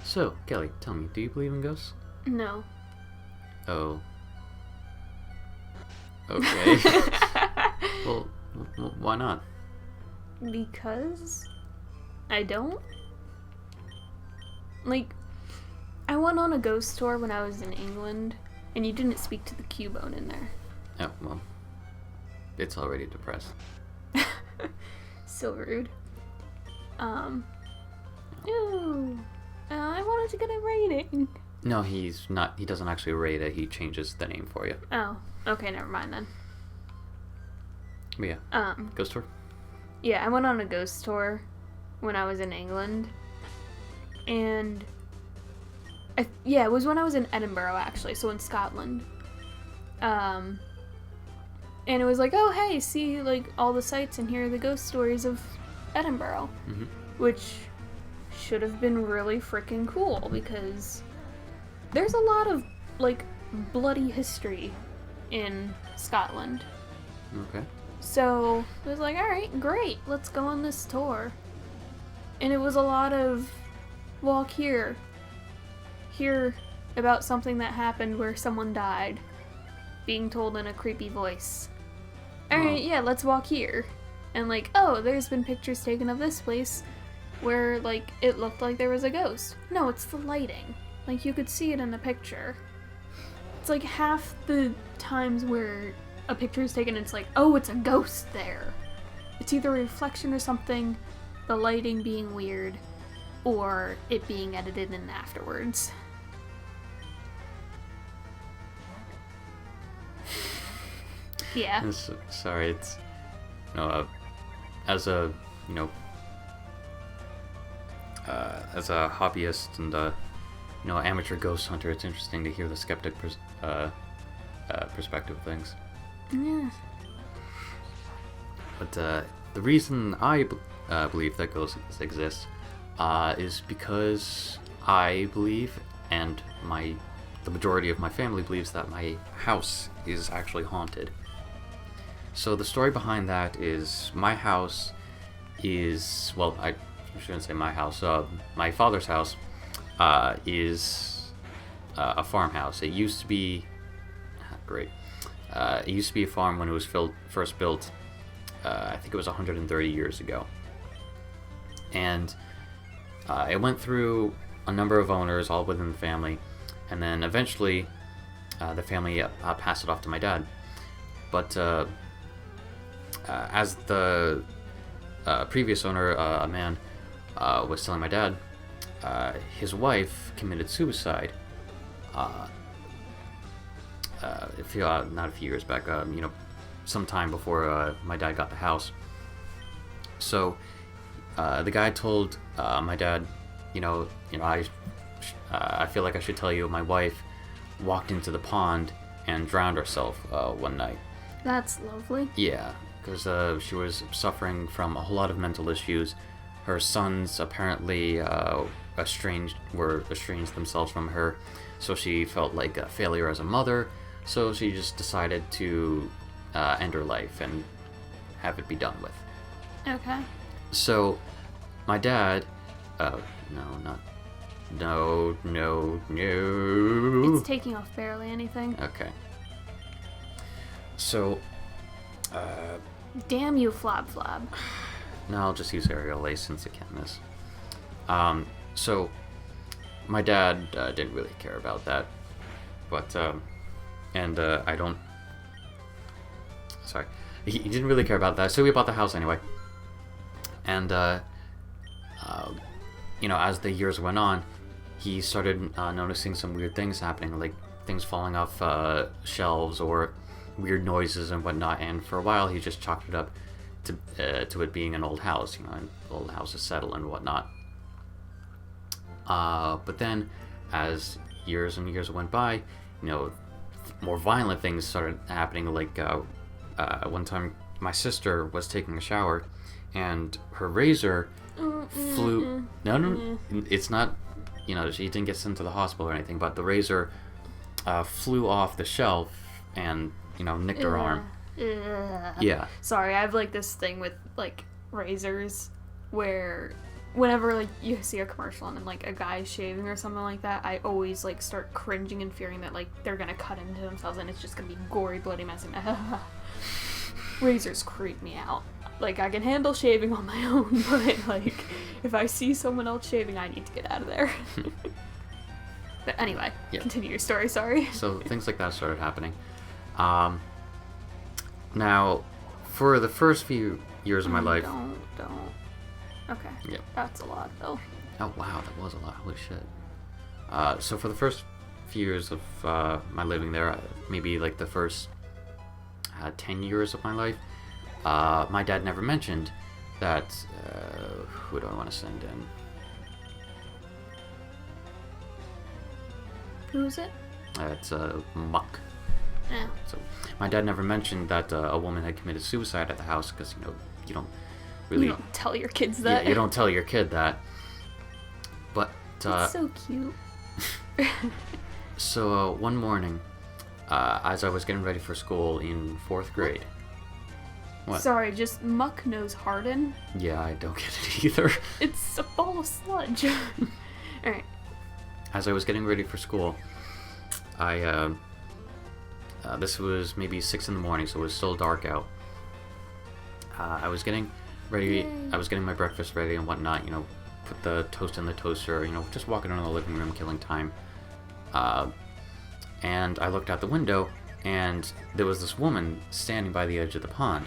So, Kelly, tell me, do you believe in ghosts? No. Oh. Okay. Well, why not? Because I don't. Like, I went on a ghost tour when I was in England, and you didn't speak to the Cubone in there. Oh, well. It's already depressed. So rude. Ew. I wanted to get a rating. No, he's not. He doesn't actually rate it. He changes the name for you. Oh, okay, never mind then. But yeah. Ghost tour? Yeah, I went on a ghost tour when I was in England. And it was when I was in Edinburgh, actually, so in Scotland. And it was like, oh, hey, see, like, all the sights and hear the ghost stories of Edinburgh. Mm-hmm. Which should have been really freaking cool, because there's a lot of, like, bloody history in Scotland. Okay. So, it was like, alright, great, let's go on this tour. And it was a lot of walk here, hear about something that happened where someone died, being told in a creepy voice. Alright, yeah, let's walk here. And like, oh, there's been pictures taken of this place where, like, it looked like there was a ghost. No, it's the lighting. Like, you could see it in the picture. It's like half the times where a picture is taken, it's like, oh, it's a ghost there. It's either a reflection or something, the lighting being weird, or it being edited in afterwards. Yeah. Sorry, it's... No, as a, as a hobbyist and, amateur ghost hunter, it's interesting to hear the skeptic perspective of things. Yeah. But the reason I believe that ghosts exist is because I believe, and the majority of my family believes, that my house is actually haunted. So the story behind that is my house is, well, I shouldn't say my house, my father's house is a farmhouse. It used to be, great, it used to be a farm when it was first built, I think it was 130 years ago. And it went through a number of owners, all within the family, and then eventually the family passed it off to my dad. But as the previous owner, a man, was telling my dad, his wife committed suicide. Not a few years back, sometime before my dad got the house. So the guy told my dad, I feel like I should tell you, my wife walked into the pond and drowned herself one night. That's lovely. Yeah, because she was suffering from a whole lot of mental issues. Her sons apparently estranged themselves from her, so she felt like a failure as a mother. So she just decided to end her life and have it be done with. Okay. So my dad, no. It's taking off barely anything. Okay. So, Damn you, Flab. no, I'll just use aerial lace since it can miss. So, my dad didn't really care about that, but, I don't... Sorry. He didn't really care about that, so we bought the house anyway. And, as the years went on, he started noticing some weird things happening, like things falling off shelves or weird noises and whatnot. And for a while, he just chalked it up to it being an old house, and old houses settle and whatnot. But then, as years and years went by, more violent things started happening. Like one time, my sister was taking a shower, and her razor flew. No, it's not. She didn't get sent to the hospital or anything, but the razor flew off the shelf and nicked her arm. Ugh. Yeah. Sorry, I have like this thing with like razors where whenever like you see a commercial and like a guy shaving or something like that, I always like start cringing and fearing that like they're gonna cut into themselves and it's just gonna be gory, bloody mess. And razors creep me out. Like I can handle shaving on my own, but like if I see someone else shaving, I need to get out of there. But anyway, Continue your story. Sorry. So things like that started happening. Now, for the first few years of my life. Don't. Okay. Yep. That's a lot, though. Oh wow, that was a lot. Holy shit. So for the first few years of my living there, maybe like the first 10 years of my life, my dad never mentioned that. Who do I want to send in? Who is it? It's Muck. Yeah. So my dad never mentioned that a woman had committed suicide at the house because you don't really. You don't tell your kids that. Yeah, you don't tell your kid that. But it's so cute. So one morning, as I was getting ready for school in 4th grade. What? Sorry, just Muck knows Harden. Yeah, I don't get it either. It's a ball of sludge. Alright. As I was getting ready for school, this was maybe 6 in the morning, so it was still dark out. I was getting ready. Yay. I was getting my breakfast ready and whatnot. Put the toast in the toaster. Just walking around the living room, killing time. And I looked out the window, and there was this woman standing by the edge of the pond.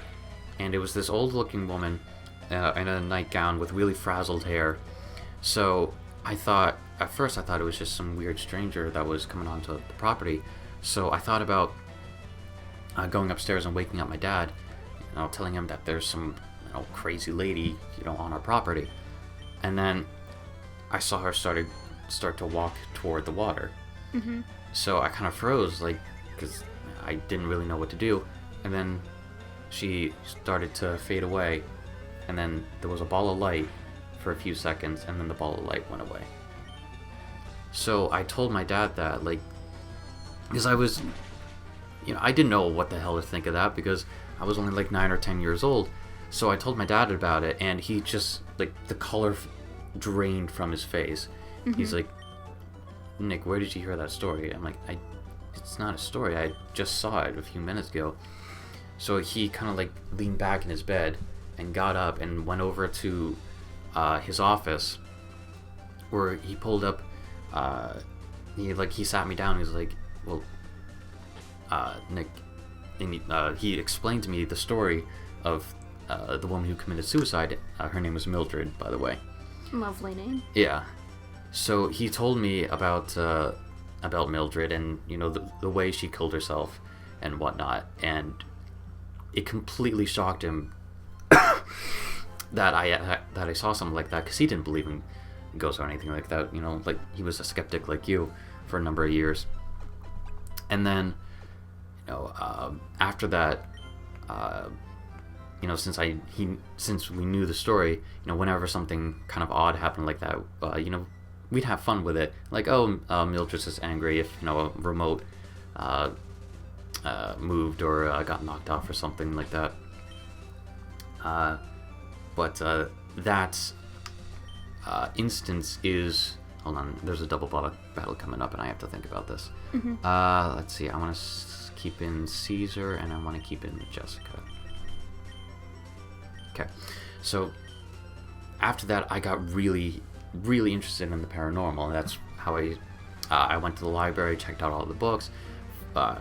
And it was this old-looking woman in a nightgown with really frazzled hair. So at first I thought it was just some weird stranger that was coming onto the property. So I thought about going upstairs and waking up my dad, telling him that there's some crazy lady, on our property. And then I saw her start to walk toward the water. Mm-hmm. So I kind of froze, because I didn't really know what to do. And then she started to fade away. And then there was a ball of light for a few seconds, and then the ball of light went away. So I told my dad that, because I was, I didn't know what the hell to think of that, because I was only 9 or 10 years old. So I told my dad about it, and he just, the color drained from his face. Mm-hmm. He's like, Nick, where did you hear that story? I'm like, it's not a story. I just saw it a few minutes ago. So he kind of leaned back in his bed and got up and went over to his office, where he pulled up. He sat me down. He was like, well, Nick, and he explained to me the story of the woman who committed suicide. Her name was Mildred, by the way. Lovely name. Yeah. So he told me about Mildred and the way she killed herself and whatnot, and it completely shocked him that I saw something like that, because he didn't believe in ghosts or anything like that. He was a skeptic like you for a number of years. And then after that, since we knew the story, whenever something kind of odd happened like that, we'd have fun with it. Mildred's just angry if a remote moved or got knocked off or something like that. But that instance is... Hold on, there's a double battle coming up, and I have to think about this. Mm-hmm. Let's see, I want to keep in Caesar, and I want to keep in Jessica. Okay, so after that, I got really, really interested in the paranormal, and that's how I went to the library, checked out all the books,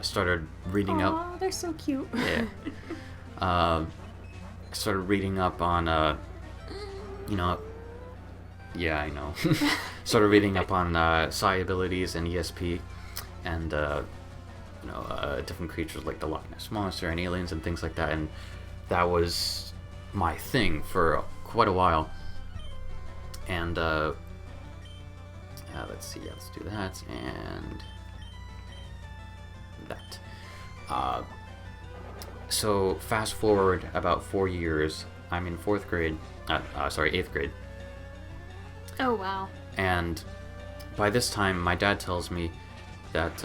started reading up. Aw, they're so cute. Yeah. Started reading up on, yeah, I know. Started reading up on psi abilities and ESP, and different creatures like the Loch Ness Monster and aliens and things like that, and that was my thing for quite a while. And let's see, let's do that and that. So fast forward about 4 years, I'm in 8th grade. Oh, wow. And by this time, my dad tells me that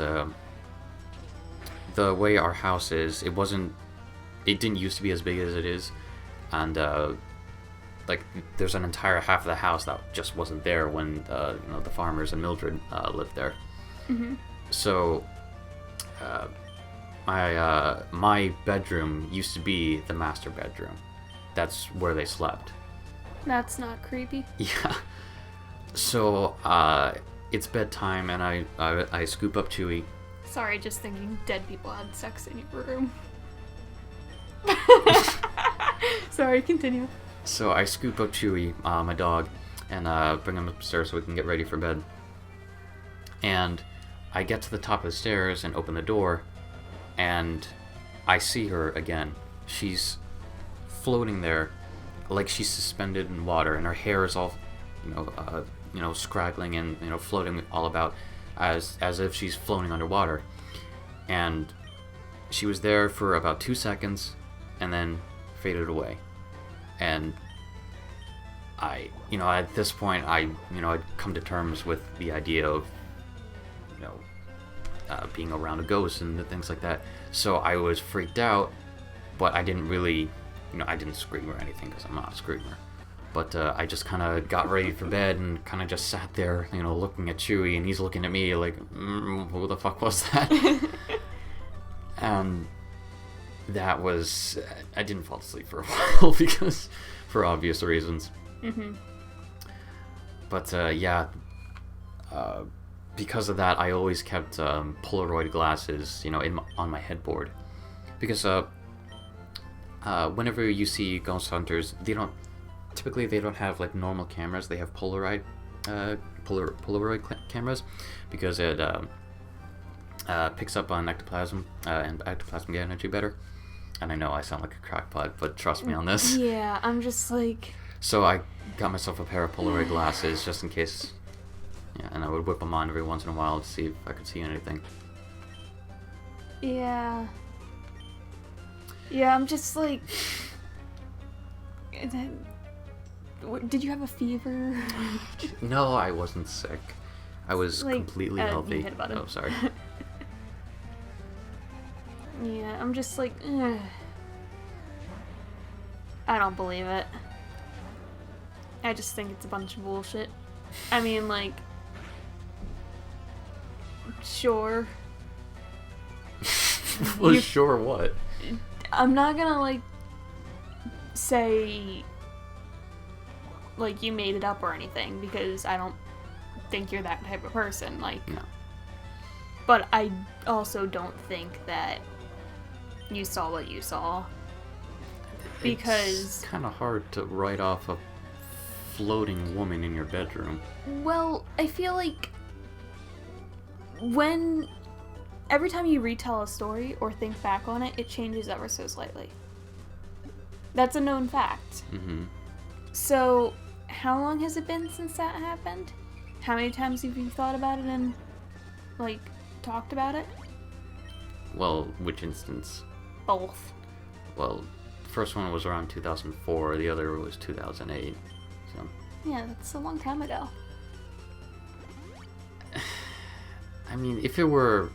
the way our house is, it didn't used to be as big as it is, and like there's an entire half of the house that just wasn't there when the farmers and Mildred lived there. Mm-hmm. So my bedroom used to be the master bedroom. That's where they slept. That's not creepy. Yeah. So it's bedtime, and I scoop up Chewie. Sorry, just thinking dead people had sex in your room. Sorry, continue. So I scoop up Chewie, my dog, and bring him upstairs so we can get ready for bed. And I get to the top of the stairs and open the door, and I see her again. She's floating there like she's suspended in water, and her hair is all, scraggling and, floating all about as if she's floating underwater. And she was there for about 2 seconds and then faded away. And at this point, I'd come to terms with the idea of, being around a ghost and things like that. So I was freaked out, but I didn't really, I didn't scream or anything because I'm not a screamer. But I just kind of got ready for bed and kind of just sat there, looking at Chewie, and he's looking at me like, who the fuck was that? And that was, I didn't fall asleep for a while because, for obvious reasons. Mm-hmm. But because of that, I always kept Polaroid glasses, on my headboard, because whenever you see ghost hunters, they don't have like normal cameras. They have Polaroid cameras, because it picks up on ectoplasm and ectoplasm energy better. And I know I sound like a crackpot, but trust me on this. Yeah, I'm just like... So I got myself a pair of Polaroid glasses just in case. Yeah, and I would whip them on every once in a while to see if I could see anything. Yeah. Yeah, I'm just like... Did you have a fever? No, I wasn't sick. I was completely healthy. You hit a button. Oh, sorry. Yeah, I'm just like... Ugh. I don't believe it. I just think it's a bunch of bullshit. I mean, like... Sure. Well, sure what? I'm not gonna, like, say, like, you made it up or anything, because I don't think you're that type of person, like... No. But I also don't think that you saw what you saw. Because... It's kind of hard to write off a floating woman in your bedroom. Well, I feel like every time you retell a story or think back on it, it changes ever so slightly. That's a known fact. Mm-hmm. So, how long has it been since that happened? How many times have you thought about it and, like, talked about it? Well, which instance? Both. Well, the first one was around 2004, the other was 2008, so... Yeah, that's a long time ago. I mean, if I were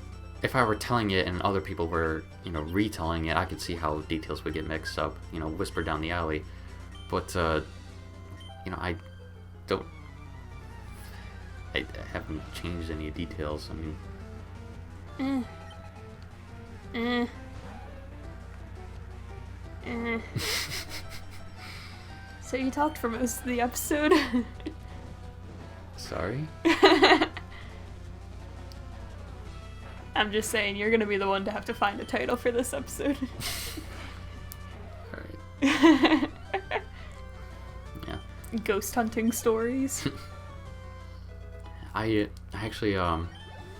telling it and other people were, retelling it, I could see how details would get mixed up, whispered down the alley. But, I haven't changed any details, I mean... So you talked for most of the episode. Sorry? I'm just saying, you're gonna be the one to have to find a title for this episode. Alright. Yeah. Ghost hunting stories. I actually, I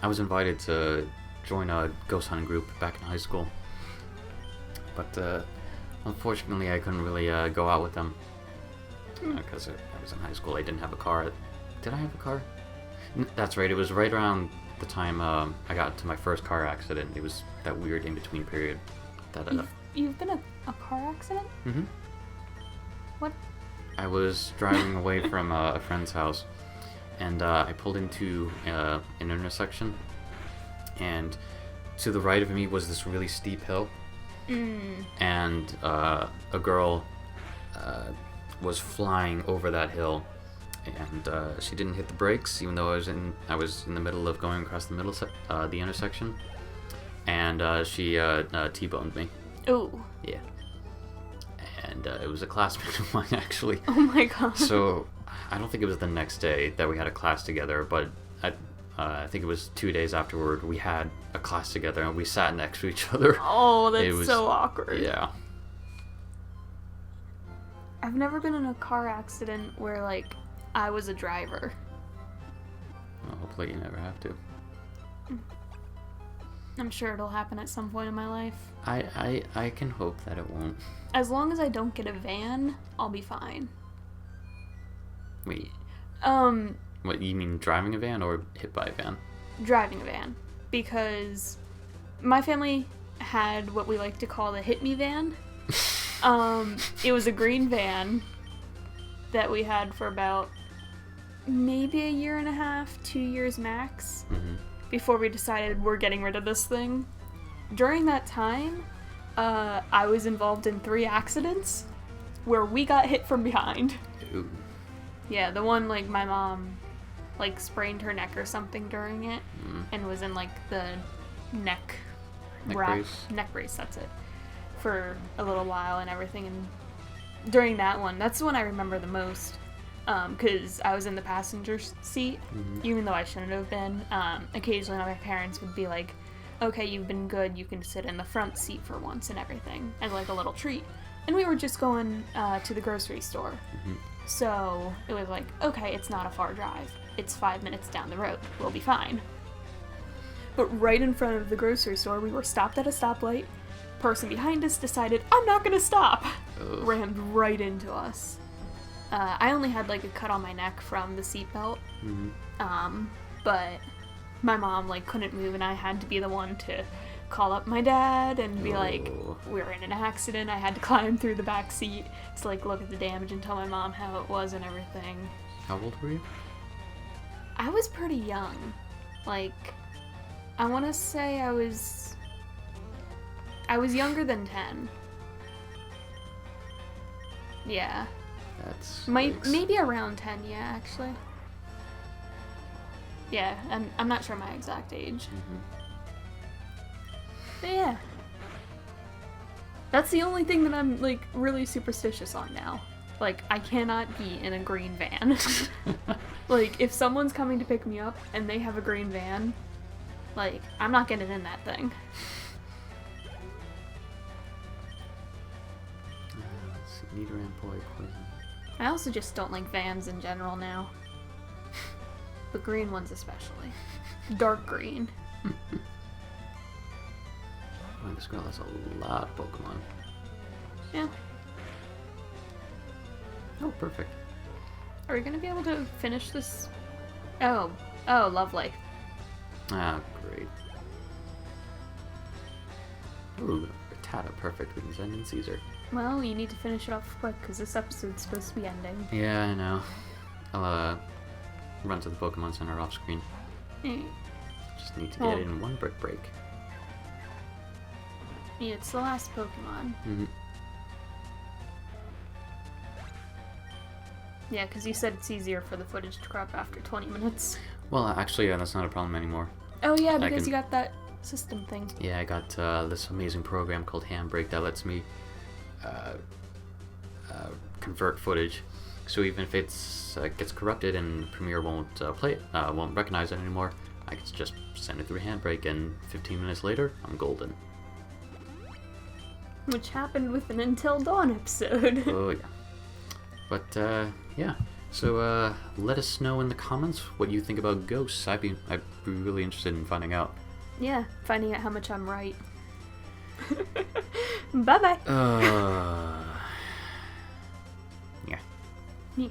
was invited to join a ghost hunting group back in high school. But, unfortunately, I couldn't really go out with them. Because I was in high school, I didn't have a car. Did I have a car? That's right, it was right around the time I got into my first car accident. It was that weird in-between period. You've been a car accident? Mm-hmm. What? I was driving away from a friend's house, and I pulled into an intersection, and to the right of me was this really steep hill, and a girl was flying over that hill, and she didn't hit the brakes, even though I was in the middle of going across the intersection, and she T-boned me. Ooh. Yeah. And it was a classmate of mine, actually. Oh my god. So I don't think it was the next day that we had a class together, but I think it was 2 days afterward we had a class together and we sat next to each other. Oh, that's so awkward. Yeah. I've never been in a car accident where, like, I was a driver. Well, hopefully you never have to. I'm sure it'll happen at some point in my life. I can hope that it won't. As long as I don't get a van, I'll be fine. Wait. What, you mean driving a van or hit by a van? Driving a van. Because my family had what we like to call the hit me van. It was a green van that we had for about maybe a year and a half, 2 years max, before we decided we're getting rid of this thing. During that time, I was involved in 3 accidents where we got hit from behind. Ooh. Yeah, the one, like, my mom, like, sprained her neck or something during it, and was in, like, the neck brace, that's it, for a little while and everything. And during that one, that's the one I remember the most, because I was in the passenger seat, even though I shouldn't have been. Occasionally my parents would be like, okay, you've been good, you can sit in the front seat for once and everything, as like a little treat. And we were just going to the grocery store. So it was like, okay, it's not a far drive. It's 5 minutes down the road. We'll be fine. But right in front of the grocery store, we were stopped at a stoplight. Person behind us decided, I'm not gonna stop. Ugh. Rammed right into us. I only had like a cut on my neck from the seatbelt. But my mom like couldn't move, and I had to be the one to call up my dad and be like, we were in an accident. I had to climb through the back seat to like look at the damage and tell my mom how it was and everything. How old were you? I was pretty young. Like, I want to say I was younger than 10. Yeah. That's maybe around 10, yeah, actually. Yeah, I'm not sure my exact age. But yeah. That's the only thing that I'm, like, really superstitious on now. Like, I cannot be in a green van. Like, if someone's coming to pick me up and they have a green van, like, I'm not getting in that thing. Let's see, need to employ poison. I also just don't like vans in general now. But green ones especially. Dark green. Oh, this girl has a lot of Pokemon. Yeah. Oh, perfect. Are we gonna be able to finish this? Oh, lovely. Ah, great. Ooh, Rattata, perfect. We can send in Caesar. Well, you need to finish it off quick, because this episode's supposed to be ending. Yeah, I know. I'll, run to the Pokemon Center off screen. Just need to get in one brick break. Yeah, it's the last Pokemon. Yeah, because you said it's easier for the footage to crop after 20 minutes. Well, actually, that's not a problem anymore. Oh yeah, because you got that system thing. Yeah, I got this amazing program called Handbrake that lets me convert footage. So even if it's gets corrupted and Premiere won't play it, won't recognize it anymore, I can just send it through Handbrake, and 15 minutes later, I'm golden. Which happened with an Until Dawn episode. Oh yeah. But yeah. So let us know in the comments what you think about ghosts. I'd be really interested in finding out. Yeah, finding out how much I'm right. Bye bye. Yeah. Yeah.